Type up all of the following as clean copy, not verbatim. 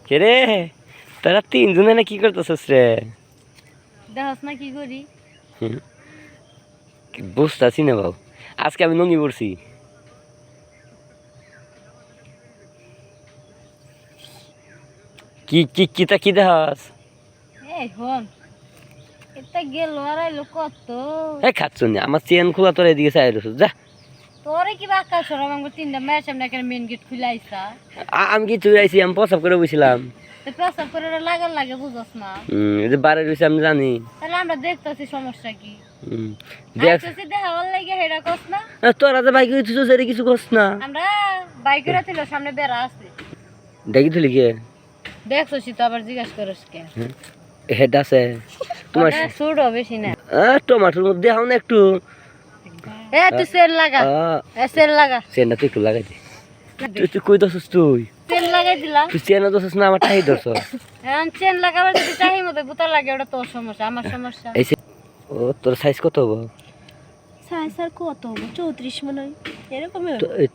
কে রে তোরা তিনজনে না কি করতেছিস রে? দেখাস না কি করি? বুঝতেছি না বাবু, আজকে আমি নঙ্গি পড়ছি। কি কি কিতা কি দেখাস? এই হন এটা গেল আর আইলো কত? এই খাচ্ছ না আমার চেন খোলা তোর এদিকে চাই রসুস যা। তোরে কি বাক্কা সরম আমাকে তিনটা মেয়ের সামনে একটা মেন গেট খুলাইছা। আমি কি চুরি আইছি, আমি প্রসাব করে বসছিলাম। তো প্রস্তাব করে লাগার লাগে বুঝছ না? এই যে বারে রয়েছে আমি জানি। তাহলে আমরা দেখতেছি সমস্যা কি? দেখ দেখতেছি দেখাবার লাগে হেডা কস না। তোরা যে বাইকে উঠছিস সেটা কিছু করছ না। আমরা বাইকে রাখিল সামনে বেড়া আছে দেখি তুলি কে দেখছিস তো আবার জিজ্ঞাসা করিস কে? হেড আছে তোমার ছোট বেশি না। টমাটোর মধ্যে হাও না একটু। এ তুই সেল লাগা, সেল লাগা, চেনটা তুই একটু লাগাই দে। তুই কই দছস তুই? সেল লাগাই দিলাম। তুই চেন দছস না আমার টাই ধরছ? এখন চেন লাগাবার যদি চাহি মতো বুতা লাগে ওটা তোর সমস্যা, আমার সমস্যা। এই ও তোর সাইজ কত হবো? সাইজ আর কত হবে? 34 মনে হয় এরকম।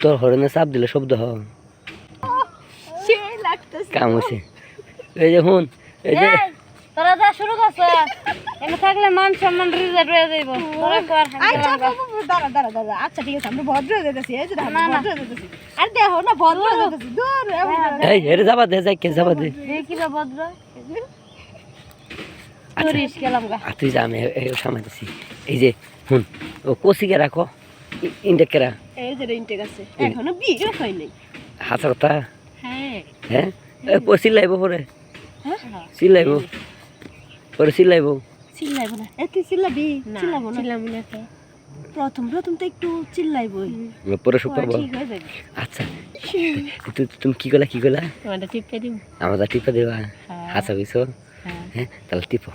তোর হরনে চাপ দিলে শব্দ হ সে লাগতেছে কাম হইছে। এই যে হুন এই যে তোরা যা শুরু করছ এনে থাকলে মান সম্মান রিজেক্ট হয়ে যাইব। তোরা কর। আচ্ছা দাঁড়া দাঁড়া দাঁড়া, আচ্ছা ঠিক আছে, আমরা ভদ্র হয়ে যেতেছি। এই যে ভদ্র হয়ে যেতেছি। আর দেখো না ভদ্র হয়ে যেতেছি। দূর এই হেরে যাবা দে, যাই কে যাবা দে। দেখি বা ভদ্র তোরিস গেলাম গা। তুই যা, আমি সামাই দিছি। এই যে হুন ও কষিকে রাখো ইনটেক কেরা। এই যে ইনটেক আছে, এখনো বিয়ে হয় নাই। হাসা কথা। হ্যাঁ হ্যাঁ সিলাইব পরে, হ্যাঁ সিলাইব পরে সিলাইব। চিল্লাইব না, তুই চিল্লাবি? চিল্লাবো না, ছিলাম না তো। প্রথম প্রথম তো একটু চিল্লাইবই, পরে সুখ পাবো। ঠিক হয়ে যাবে। আচ্ছা তুমি কি করলা কি করলা? তোমারটা টিপে দিম। আমাদের টিপা দেবা? হ্যাঁ। হাসা কইছো? হ্যাঁ হ্যাঁ তাহলে টিপো।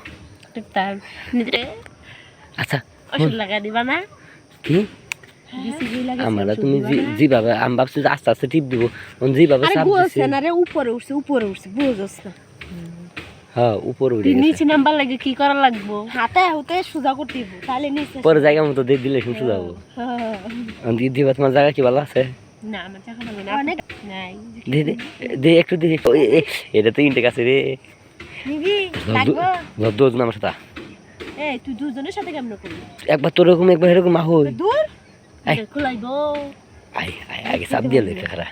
টিপতাম নিজে আচ্ছা ওষুধ লাগা দিবা না? কি বিসিবি লাগে আমরা তুমি যেভাবে আমি ভাবছি যে আস্তে আস্তে টিপ দিব, যেভাবে আরে চাপ বলছ দিছি। না রে, উপরে উঠছে বুঝছ না? হ্যাঁ উপরে উঠে তুই গেছে। নিচে নাম্বার লাগে কি করা লাগবো? হাতে হতে সোজা করতে দিব, তাহলে নিচে পরে জায়গা মতো দিয়ে দিলে শুনতে যাবো। দিবা তোমার জায়গা কি ভালো আছে? না আমার টাকা লাগবে না। অনেক নাই দে দে দে একটু দে। এটা তো ইনটেক আছে রে। নিবি লাগবে। দোজ না আমার সাথে। এই তুই দুজনের সাথে কেমন করবি? একবার তোর এরকম একবার এরকম আহ দূর আই। খুলাইবো। আই আই আগে চাপ দিয়ে লেখা খারা।